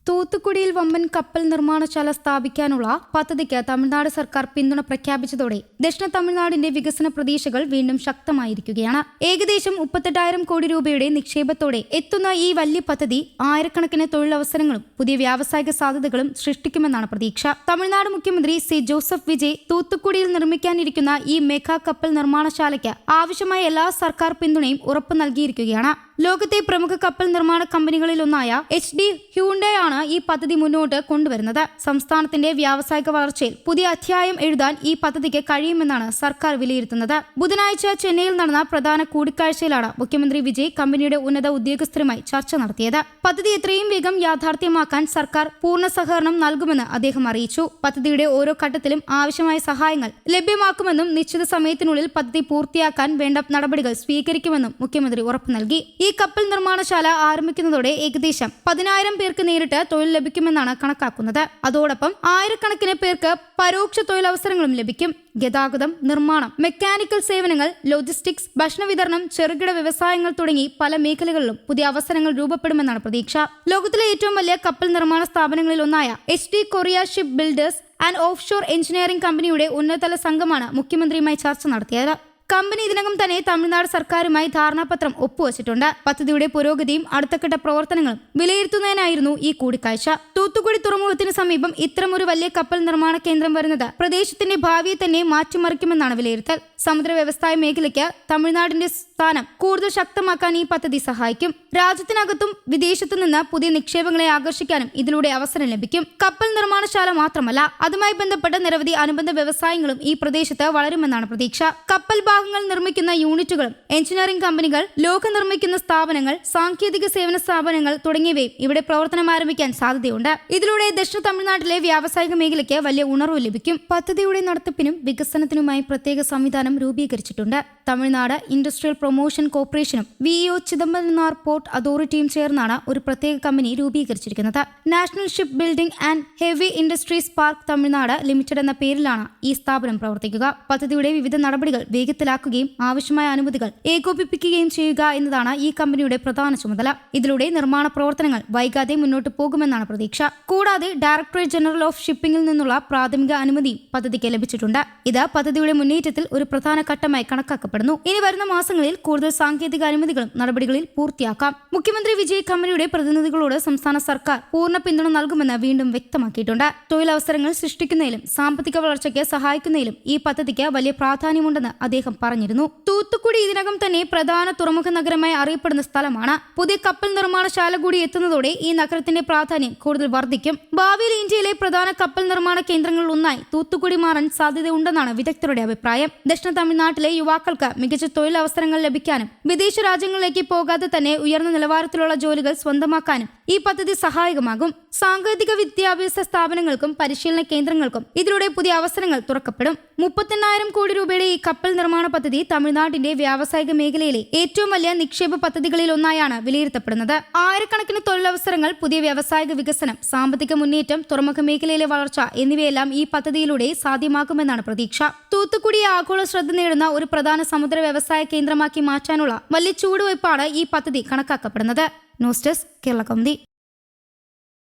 തൂത്തുക്കുടിയിൽ വമ്പൻ കപ്പൽ നിർമ്മാണശാല സ്ഥാപിക്കാനുള്ള പദ്ധതിക്ക് തമിഴ്നാട് സർക്കാർ പിന്തുണ പ്രഖ്യാപിച്ചതോടെ ദക്ഷിണ തമിഴ്നാടിന്റെ വികസന പ്രതീക്ഷകൾ വീണ്ടും ശക്തമായിരിക്കുകയാണ്. ഏകദേശം 38,000 കോടി രൂപയുടെ നിക്ഷേപത്തോടെ എത്തുന്ന ഈ വലിയ പദ്ധതി ആയിരക്കണക്കിന് തൊഴിലവസരങ്ങളും പുതിയ വ്യാവസായിക സാധ്യതകളും സൃഷ്ടിക്കുമെന്നാണ് പ്രതീക്ഷ. തമിഴ്നാട് മുഖ്യമന്ത്രി സി ജോസഫ് വിജയ് തൂത്തുക്കുടിയിൽ നിർമ്മിക്കാനിരിക്കുന്ന ഈ മെഗാ കപ്പൽ നിർമ്മാണശാലയ്ക്ക് ആവശ്യമായ എല്ലാ സർക്കാർ പിന്തുണയും ഉറപ്പു നൽകിയിരിക്കുകയാണ്. ലോകത്തെ പ്രമുഖ കപ്പൽ നിർമ്മാണ കമ്പനികളിലൊന്നായ HD ഹ്യൂണ്ടായ് ആണ് ഈ പദ്ധതി മുന്നോട്ട് കൊണ്ടുവരുന്നത്. സംസ്ഥാനത്തിന്റെ വ്യാവസായിക വളർച്ചയിൽ പുതിയ അധ്യായം എഴുതാൻ ഈ പദ്ധതിക്ക് കഴിയുമെന്നാണ് സർക്കാർ വിലയിരുത്തുന്നത്. ബുധനാഴ്ച ചെന്നൈയിൽ നടന്ന പ്രധാന കൂടിക്കാഴ്ചയിലാണ് മുഖ്യമന്ത്രി വിജയ് കമ്പനിയുടെ ഉന്നത ഉദ്യോഗസ്ഥരുമായി ചർച്ച നടത്തിയത്. പദ്ധതി എത്രയും വേഗം യാഥാർത്ഥ്യമാക്കാൻ സർക്കാർ പൂർണ്ണ സഹകരണം നൽകുമെന്ന് അദ്ദേഹം അറിയിച്ചു. പദ്ധതിയുടെ ഓരോ ഘട്ടത്തിലും ആവശ്യമായ സഹായങ്ങൾ ലഭ്യമാക്കുമെന്നും നിശ്ചിത സമയത്തിനുള്ളിൽ പദ്ധതി പൂർത്തിയാക്കാൻ വേണ്ട നടപടികൾ സ്വീകരിക്കുമെന്നും മുഖ്യമന്ത്രി ഉറപ്പു നൽകി. ഈ കപ്പൽ നിർമ്മാണശാല ആരംഭിക്കുന്നതോടെ ഏകദേശം 10,000 പേർക്ക് നേരിട്ട് തൊഴിൽ ലഭിക്കുമെന്നാണ് കണക്കാക്കുന്നത്. അതോടൊപ്പം ആയിരക്കണക്കിന് പേർക്ക് പരോക്ഷ തൊഴിലവസരങ്ങളും ലഭിക്കും. ഗതാഗതം, നിർമ്മാണം, മെക്കാനിക്കൽ സേവനങ്ങൾ, ലോജിസ്റ്റിക്സ്, ഭക്ഷണ വിതരണം, ചെറുകിട വ്യവസായങ്ങൾ തുടങ്ങി പല മേഖലകളിലും പുതിയ അവസരങ്ങൾ രൂപപ്പെടുമെന്നാണ് പ്രതീക്ഷ. ലോകത്തിലെ ഏറ്റവും വലിയ കപ്പൽ നിർമ്മാണ സ്ഥാപനങ്ങളിൽ ഒന്നായ HD Korea ship builders and offshore engineering കമ്പനിയുടെ ഉന്നതതല സംഘമാണ് മുഖ്യമന്ത്രിയുമായി ചർച്ച നടത്തിയത്. കമ്പനി ഇതിനകം തന്നെ തമിഴ്നാട് സർക്കാരുമായി ധാരണാപത്രം ഒപ്പുവച്ചിട്ടുണ്ട്. പദ്ധതിയുടെ പുരോഗതിയും അടുത്തഘട്ട പ്രവർത്തനങ്ങളും വിലയിരുത്തുന്നതിനായിരുന്നു ഈ കൂടിക്കാഴ്ച. തൂത്തുക്കുടി തുറമുഖത്തിന് സമീപം ഇത്തരമൊരു വലിയ കപ്പൽ നിർമ്മാണ കേന്ദ്രം വരുന്നത് പ്രദേശത്തിന്റെ ഭാവിയെ തന്നെ മാറ്റിമറിക്കുമെന്നാണ് വിലയിരുത്തൽ. സമുദ്ര വ്യവസായ മേഖലയ്ക്ക് തമിഴ്നാടിന്റെ സ്ഥാനം കൂടുതൽ ശക്തമാക്കാൻ ഈ പദ്ധതി സഹായിക്കും. രാജ്യത്തിനകത്തും വിദേശത്തു നിന്ന് പുതിയ നിക്ഷേപങ്ങളെ ആകർഷിക്കാനും ഇതിലൂടെ അവസരം ലഭിക്കും. കപ്പൽ നിർമ്മാണശാല മാത്രമല്ല, അതുമായി ബന്ധപ്പെട്ട നിരവധി അനുബന്ധ വ്യവസായങ്ങളും ഈ പ്രദേശത്ത് വളരുമെന്നാണ് പ്രതീക്ഷ. കപ്പൽ ഭാഗങ്ങൾ നിർമ്മിക്കുന്ന യൂണിറ്റുകളും എഞ്ചിനീയറിംഗ് കമ്പനികൾ, ലോഹ നിർമ്മിക്കുന്ന സ്ഥാപനങ്ങൾ, സാങ്കേതിക സേവന സ്ഥാപനങ്ങൾ തുടങ്ങിയവയും ഇവിടെ പ്രവർത്തനം ആരംഭിക്കാൻ സാധ്യതയുണ്ട്. ഇതിലൂടെ ദക്ഷിണ തമിഴ്നാട്ടിലെ വ്യാവസായിക മേഖലയ്ക്ക് വലിയ ഉണർവ് ലഭിക്കും. പദ്ധതിയുടെ നടത്തിപ്പിനും വികസനത്തിനുമായി പ്രത്യേക സംവിധാനം രൂപീകരിച്ചിട്ടുണ്ട്. തമിഴ്നാട് ഇൻഡസ്ട്രിയൽ പ്രൊമോഷൻ കോർപ്പറേഷനും VEO ചിദംബരനാർ പോർട്ട് അതോറിറ്റിയും ചേർന്നാണ് ഒരു പ്രത്യേക കമ്പനി രൂപീകരിച്ചിരിക്കുന്നത്. National ship building and heavy industries park Tamil Nadu limited എന്ന പേരിലാണ് ഈ സ്ഥാപനം പ്രവർത്തിക്കുക. പദ്ധതിയുടെ വിവിധ നടപടികൾ വേഗത്തിലാക്കുകയും ആവശ്യമായ അനുമതികൾ ഏകോപിപ്പിക്കുകയും ചെയ്യുക എന്നതാണ് ഈ കമ്പനിയുടെ പ്രധാന ചുമതല. ഇതിലൂടെ നിർമ്മാണ പ്രവർത്തനങ്ങൾ വൈകാതെ മുന്നോട്ട് പോകുമെന്നാണ് പ്രതീക്ഷ. കൂടാതെ ഡയറക്ടറേറ്റ് ജനറൽ ഓഫ് ഷിപ്പിംഗിൽ നിന്നുള്ള പ്രാഥമിക അനുമതിയും പദ്ധതിക്ക് ലഭിച്ചിട്ടുണ്ട്. ഇത് പദ്ധതിയുടെ മുന്നേറ്റത്തിൽ ഒരു പ്രധാന ഘട്ടമായി കണക്കാക്കപ്പെടുന്നു. ഇനി വരുന്ന മാസങ്ങളിൽ കൂടുതൽ സാങ്കേതിക അനുമതികളും നടപടികളിൽ പൂർത്തിയാക്കാം. മുഖ്യമന്ത്രി വിജയ് കമ്പനിയുടെ പ്രതിനിധികളോട് സംസ്ഥാന സർക്കാർ പൂർണ്ണ പിന്തുണ നൽകുമെന്ന് വീണ്ടും വ്യക്തമാക്കിയിട്ടുണ്ട്. തൊഴിലവസരങ്ങൾ സൃഷ്ടിക്കുന്നതിലും സാമ്പത്തിക വളർച്ചയ്ക്ക് സഹായിക്കുന്നതിലും ഈ പദ്ധതിക്ക് വലിയ പ്രാധാന്യമുണ്ടെന്ന് അദ്ദേഹം പറഞ്ഞിരുന്നു. തൂത്തുക്കുടി ഇതിനകം തന്നെ പ്രധാന തുറമുഖ നഗരമായി അറിയപ്പെടുന്ന സ്ഥലമാണ്. പുതിയ കപ്പൽ നിർമ്മാണശാല കൂടി എത്തുന്നതോടെ ഈ നഗരത്തിന്റെ പ്രാധാന്യം കൂടുതൽ വർദ്ധിക്കും. ഭാവിയിൽ ഇന്ത്യയിലെ പ്രധാന കപ്പൽ നിർമ്മാണ കേന്ദ്രങ്ങളിൽ ഒന്നായി തൂത്തുക്കുടി മാറാൻ സാധ്യതയുണ്ടെന്നാണ് വിദഗ്ധരുടെ അഭിപ്രായം. ദക്ഷിണ തമിഴ്നാട്ടിലെ യുവാക്കൾക്ക് മികച്ച തൊഴിലവസരങ്ങൾ ലഭിക്കാനും വിദേശ രാജ്യങ്ങളിലേക്ക് പോകാതെ തന്നെ ഉയർന്ന നിലവാരത്തിലുള്ള ജോലികൾ സ്വന്തമാക്കാനും ഈ പദ്ധതി സഹായകമാകും. സാങ്കേതിക വിദ്യാഭ്യാസ സ്ഥാപനങ്ങൾക്കും പരിശീലന കേന്ദ്രങ്ങൾക്കും ഇതിലൂടെ പുതിയ അവസരങ്ങൾ തുറക്കപ്പെടും. 38,000 കോടി രൂപയുടെ ഈ കപ്പൽ നിർമ്മാണ പദ്ധതി തമിഴ്നാടിന്റെ വ്യാവസായിക മേഖലയിലെ ഏറ്റവും വലിയ നിക്ഷേപ പദ്ധതികളിൽ ഒന്നായാണ് വിലയിരുത്തപ്പെടുന്നത്. ആയിരക്കണക്കിന് തൊഴിലവസരങ്ങൾ, പുതിയ വ്യാവസായിക വികസനം, സാമ്പത്തിക മുന്നേറ്റം, തുറമുഖ മേഖലയിലെ വളർച്ച എന്നിവയെല്ലാം ഈ പദ്ധതിയിലൂടെ സാധ്യമാക്കുമെന്നാണ് പ്രതീക്ഷ. തൂത്തുക്കുടി ആഗോള ശ്രദ്ധ നേടുന്ന ഒരു പ്രധാന സമുദ്ര വ്യവസായ കേന്ദ്രമാക്കി മാറ്റാനുള്ള വലിയ ചുവടുവയ്പ്പാണ് ഈ പദ്ധതി കണക്കാക്കപ്പെടുന്നത്. News desk Kerala Kaumudi.